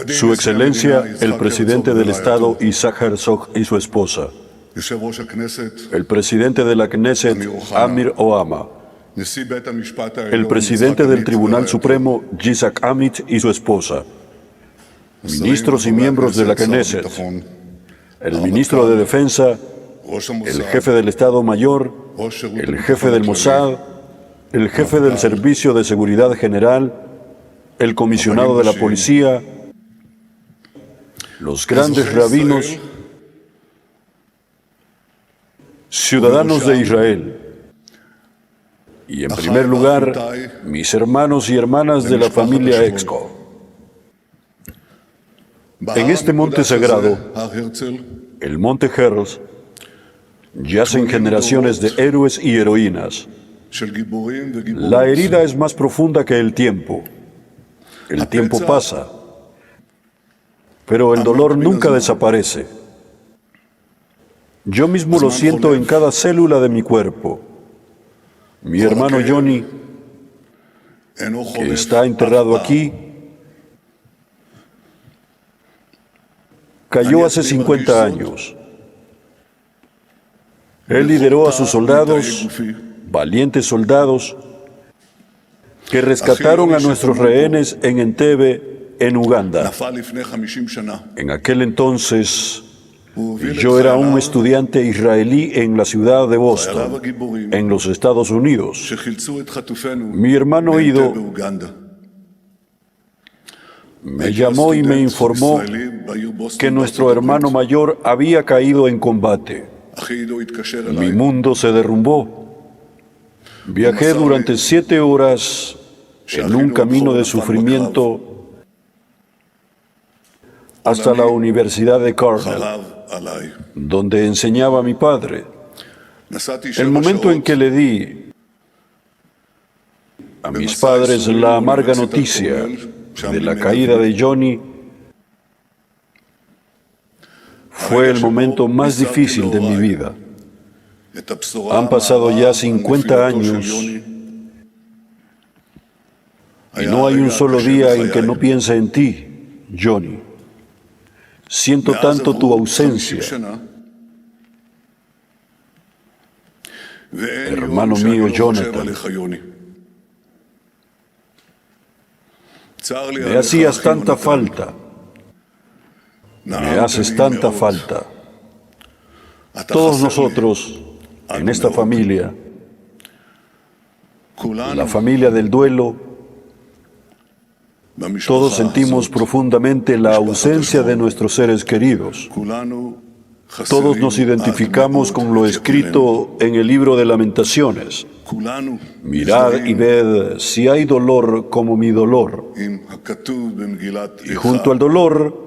Su Excelencia, el Presidente del Estado Isaac Herzog y su esposa, el Presidente de la Knesset Amir Ohama, el Presidente del Tribunal Supremo Yitzhak Amit y su esposa, ministros y miembros de la Knesset, el Ministro de Defensa, el Jefe del Estado Mayor, el Jefe del Mossad, el Jefe del Servicio de Seguridad General, el Comisionado de la Policía, los grandes rabinos, ciudadanos de Israel, y en primer lugar, mis hermanos y hermanas de la familia Exco. En este monte sagrado, el Monte Herzl, yacen generaciones de héroes y heroínas. La herida es más profunda que el tiempo. El tiempo pasa, pero el dolor nunca desaparece. Yo mismo lo siento en cada célula de mi cuerpo. Mi hermano Johnny, que está enterrado aquí, cayó hace 50 años. Él lideró a sus soldados, valientes soldados, que rescataron a nuestros rehenes en Entebbe, en Uganda. En aquel entonces, yo era un estudiante israelí en la ciudad de Boston, en los Estados Unidos. Mi hermano Ido me llamó y me informó que nuestro hermano mayor había caído en combate. Mi mundo se derrumbó. Viajé durante 7 horas en un camino de sufrimiento hasta la Universidad de Cornell, donde enseñaba mi padre. El momento en que le di a mis padres la amarga noticia de la caída de Johnny, fue el momento más difícil de mi vida. Han pasado ya 50 años y no hay un solo día en que no piense en ti, Johnny. Siento tanto tu ausencia. Hermano mío, Jonathan, me hacías tanta falta. Me haces tanta falta. Todos nosotros, en esta familia, la familia del duelo, todos sentimos profundamente la ausencia de nuestros seres queridos. Todos nos identificamos con lo escrito en el libro de Lamentaciones. Mirad y ved si hay dolor como mi dolor. Y junto al dolor,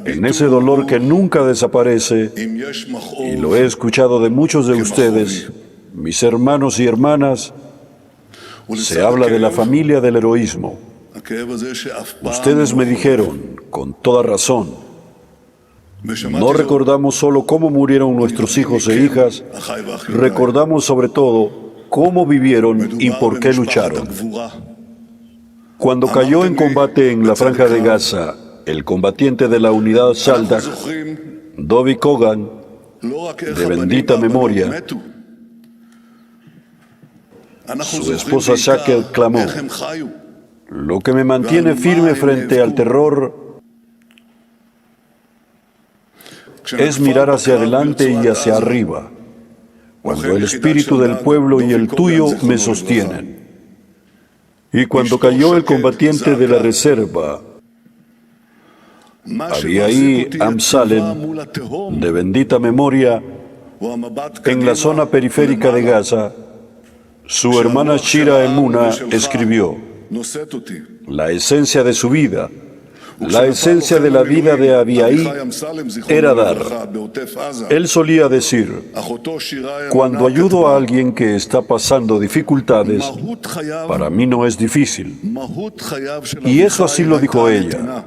en ese dolor que nunca desaparece, y lo he escuchado de muchos de ustedes, mis hermanos y hermanas, se habla de la familia del heroísmo. Ustedes me dijeron, con toda razón, no recordamos solo cómo murieron nuestros hijos e hijas, recordamos sobre todo cómo vivieron y por qué lucharon. Cuando cayó en combate en la Franja de Gaza, el combatiente de la unidad Shaldak, Dovi Kogan, de bendita memoria, su esposa Shakel clamó: lo que me mantiene firme frente al terror es mirar hacia adelante y hacia arriba, cuando el espíritu del pueblo y el tuyo me sostienen. Y cuando cayó el combatiente de la reserva, Abiahí Amsalem, de bendita memoria, en la zona periférica de Gaza, su hermana Shira Emuna escribió: la esencia de su vida, la esencia de la vida de Abiahí era dar. Él solía decir: cuando ayudo a alguien que está pasando dificultades, para mí no es difícil. Y eso así lo dijo ella.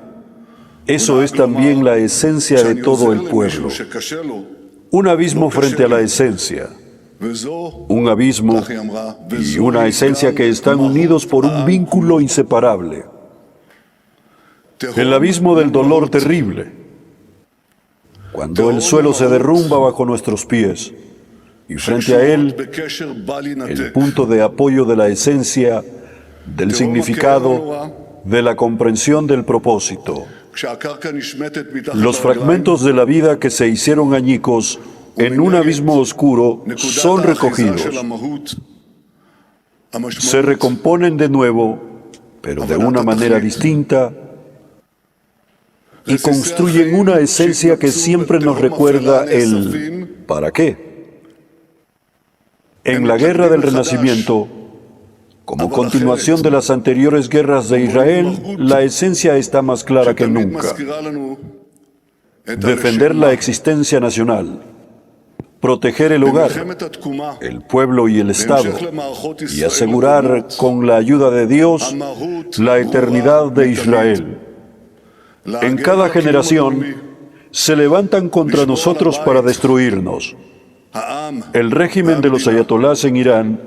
Eso es también la esencia de todo el pueblo. Un abismo frente a la esencia. Un abismo y una esencia que están unidos por un vínculo inseparable. El abismo del dolor terrible, cuando el suelo se derrumba bajo nuestros pies y frente a él el punto de apoyo de la esencia, del significado, de la comprensión del propósito. Los fragmentos de la vida que se hicieron añicos en un abismo oscuro son recogidos. Se recomponen de nuevo, pero de una manera distinta, y construyen una esencia que siempre nos recuerda el ¿para qué? En la guerra del Renacimiento, como continuación de las anteriores guerras de Israel, la esencia está más clara que nunca. Defender la existencia nacional, proteger el hogar, el pueblo y el Estado, y asegurar con la ayuda de Dios la eternidad de Israel. En cada generación se levantan contra nosotros para destruirnos. El régimen de los ayatolás en Irán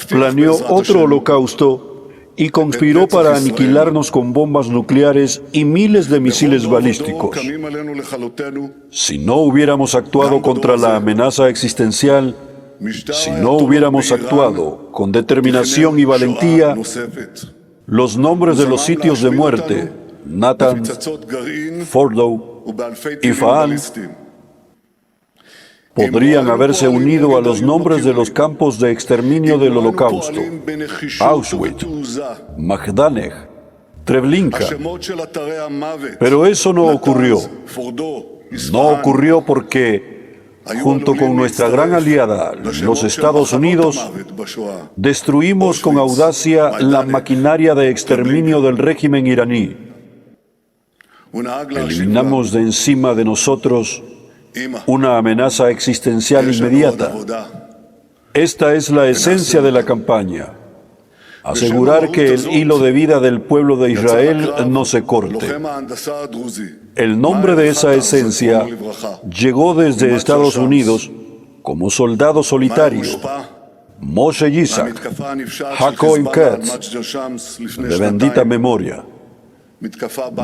planeó otro holocausto y conspiró para aniquilarnos con bombas nucleares y miles de misiles balísticos. Si no hubiéramos actuado contra la amenaza existencial, si no hubiéramos actuado con determinación y valentía, los nombres de los sitios de muerte, Natan, Fordow y Fa'an, podrían haberse unido a los nombres de los campos de exterminio del Holocausto: Auschwitz, Majdanek, Treblinka. Pero eso no ocurrió. No ocurrió porque, junto con nuestra gran aliada, los Estados Unidos, destruimos con audacia la maquinaria de exterminio del régimen iraní. Eliminamos de encima de nosotros una amenaza existencial inmediata. Esta es la esencia de la campaña: asegurar que el hilo de vida del pueblo de Israel no se corte. El nombre de esa esencia llegó desde Estados Unidos como soldado solitario: Moshe Yitzhak, Hakoim Katz, de bendita memoria.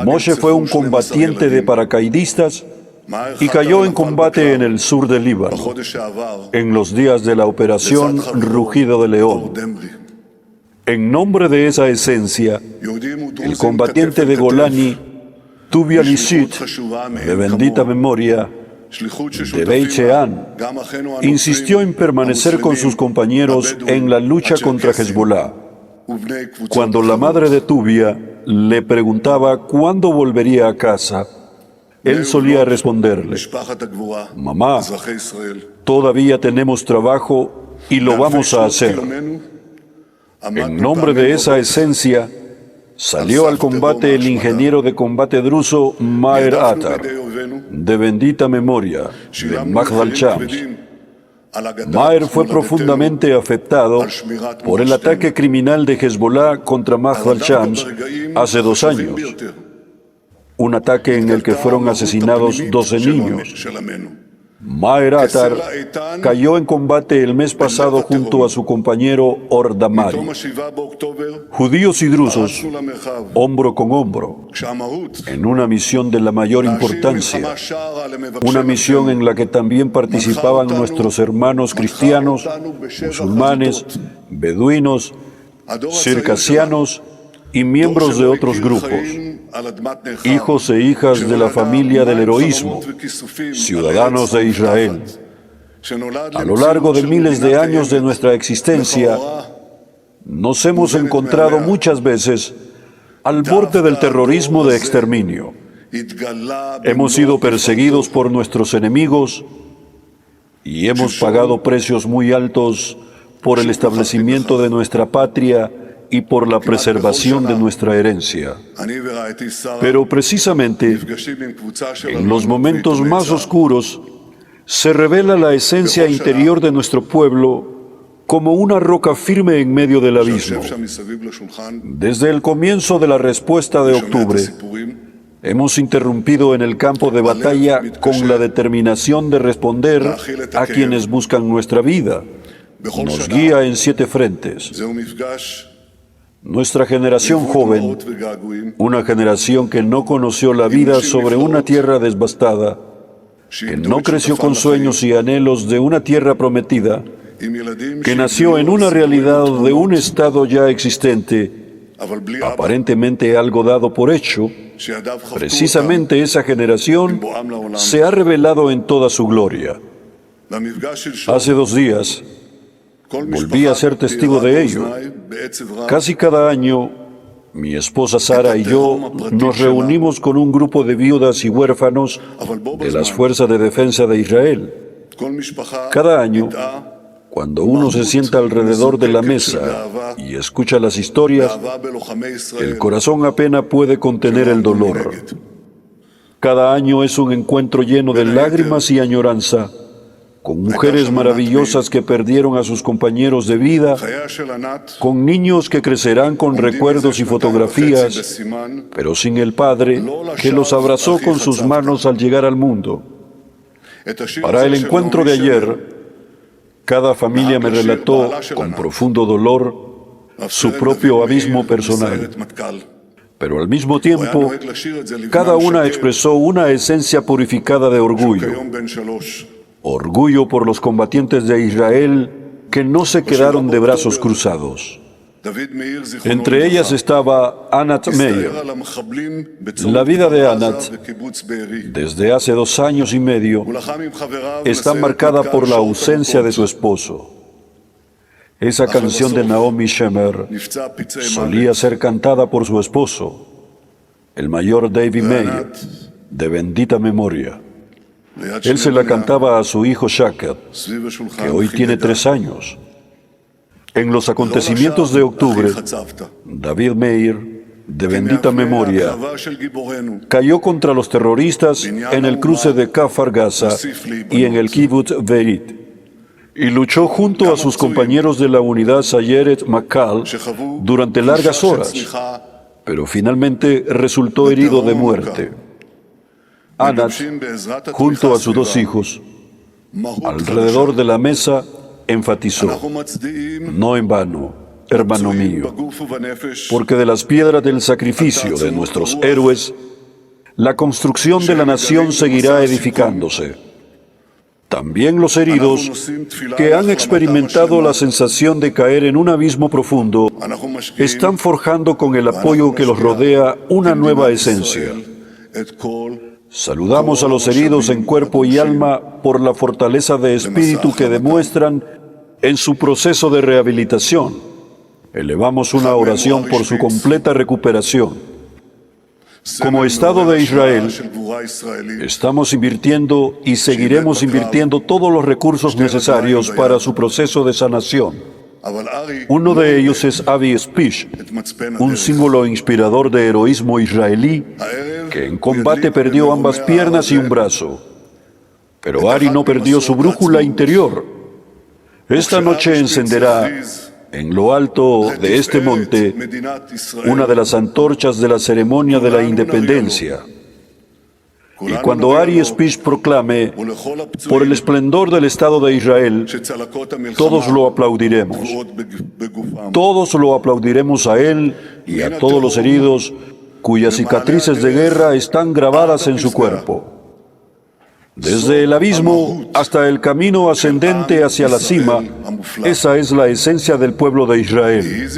Moshe fue un combatiente de paracaidistas y cayó en combate en el sur del Líbano, en los días de la operación Rugido de León. En nombre de esa esencia, el combatiente de Golani, Tuvia Lishit, de bendita memoria, de Beit Shean, insistió en permanecer con sus compañeros en la lucha contra Hezbollah. Cuando la madre de Tuvia le preguntaba cuándo volvería a casa, él solía responderle: mamá, todavía tenemos trabajo y lo vamos a hacer. En nombre de esa esencia, salió al combate el ingeniero de combate druso Maher Atar, de bendita memoria, de Magdal Shams. Maher fue profundamente afectado por el ataque criminal de Hezbollah contra Magdal Shams hace 2 años. Un ataque en el que fueron asesinados 12 niños. Maher Atar cayó en combate el mes pasado junto a su compañero Ordamari. Judíos y drusos, hombro con hombro, en una misión de la mayor importancia, una misión en la que también participaban nuestros hermanos cristianos, musulmanes, beduinos, circasianos y miembros de otros grupos, hijos e hijas de la familia del heroísmo, ciudadanos de Israel. A lo largo de miles de años de nuestra existencia, nos hemos encontrado muchas veces al borde del terrorismo de exterminio. Hemos sido perseguidos por nuestros enemigos y hemos pagado precios muy altos por el establecimiento de nuestra patria y por la preservación de nuestra herencia. Pero precisamente en los momentos más oscuros se revela la esencia interior de nuestro pueblo como una roca firme en medio del abismo. Desde el comienzo de la respuesta de octubre, hemos interrumpido en el campo de batalla con la determinación de responder a quienes buscan nuestra vida. Nos guía en 7 frentes. Nuestra generación joven, una generación que no conoció la vida sobre una tierra devastada, que no creció con sueños y anhelos de una tierra prometida, que nació en una realidad de un estado ya existente, aparentemente algo dado por hecho, precisamente esa generación se ha revelado en toda su gloria. Hace 2 días, volví a ser testigo de ello. Casi cada año, mi esposa Sara y yo nos reunimos con un grupo de viudas y huérfanos de las Fuerzas de Defensa de Israel. Cada año, cuando uno se sienta alrededor de la mesa y escucha las historias, el corazón apenas puede contener el dolor. Cada año es un encuentro lleno de lágrimas y añoranza, con mujeres maravillosas que perdieron a sus compañeros de vida, con niños que crecerán con recuerdos y fotografías, pero sin el padre que los abrazó con sus manos al llegar al mundo. Para el encuentro de ayer, cada familia me relató con profundo dolor su propio abismo personal. Pero al mismo tiempo, cada una expresó una esencia purificada de orgullo. Orgullo por los combatientes de Israel que no se quedaron de brazos cruzados. Entre ellas estaba Anat Meir. La vida de Anat, desde hace 2 años y medio, está marcada por la ausencia de su esposo. Esa canción de Naomi Shemer solía ser cantada por su esposo, el mayor David Meir, de bendita memoria. Él se la cantaba a su hijo Shaker, que hoy tiene 3 años. En los acontecimientos de octubre, David Meir, de bendita memoria, cayó contra los terroristas en el cruce de Kfar Gaza y en el Kibbutz Berit, y luchó junto a sus compañeros de la unidad Sayeret Matkal durante largas horas, pero finalmente resultó herido de muerte. Anat, junto a sus 2 hijos, alrededor de la mesa, enfatizó: no en vano, hermano mío, porque de las piedras del sacrificio de nuestros héroes, la construcción de la nación seguirá edificándose. También los heridos, que han experimentado la sensación de caer en un abismo profundo, están forjando con el apoyo que los rodea una nueva esencia. Saludamos a los heridos en cuerpo y alma por la fortaleza de espíritu que demuestran en su proceso de rehabilitación. Elevamos una oración por su completa recuperación. Como Estado de Israel, estamos invirtiendo y seguiremos invirtiendo todos los recursos necesarios para su proceso de sanación. Uno de ellos es Avi Spish, un símbolo inspirador de heroísmo israelí que en combate perdió ambas piernas y un brazo. Pero Ari no perdió su brújula interior. Esta noche encenderá, en lo alto de este monte, una de las antorchas de la ceremonia de la independencia. Y cuando Ari Spish proclame, por el esplendor del Estado de Israel, todos lo aplaudiremos. Todos lo aplaudiremos a él y a todos los heridos cuyas cicatrices de guerra están grabadas en su cuerpo. Desde el abismo hasta el camino ascendente hacia la cima, esa es la esencia del pueblo de Israel.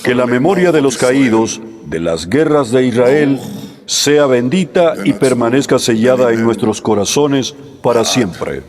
Que la memoria de los caídos, de las guerras de Israel, sea bendita y permanezca sellada en nuestros corazones para siempre.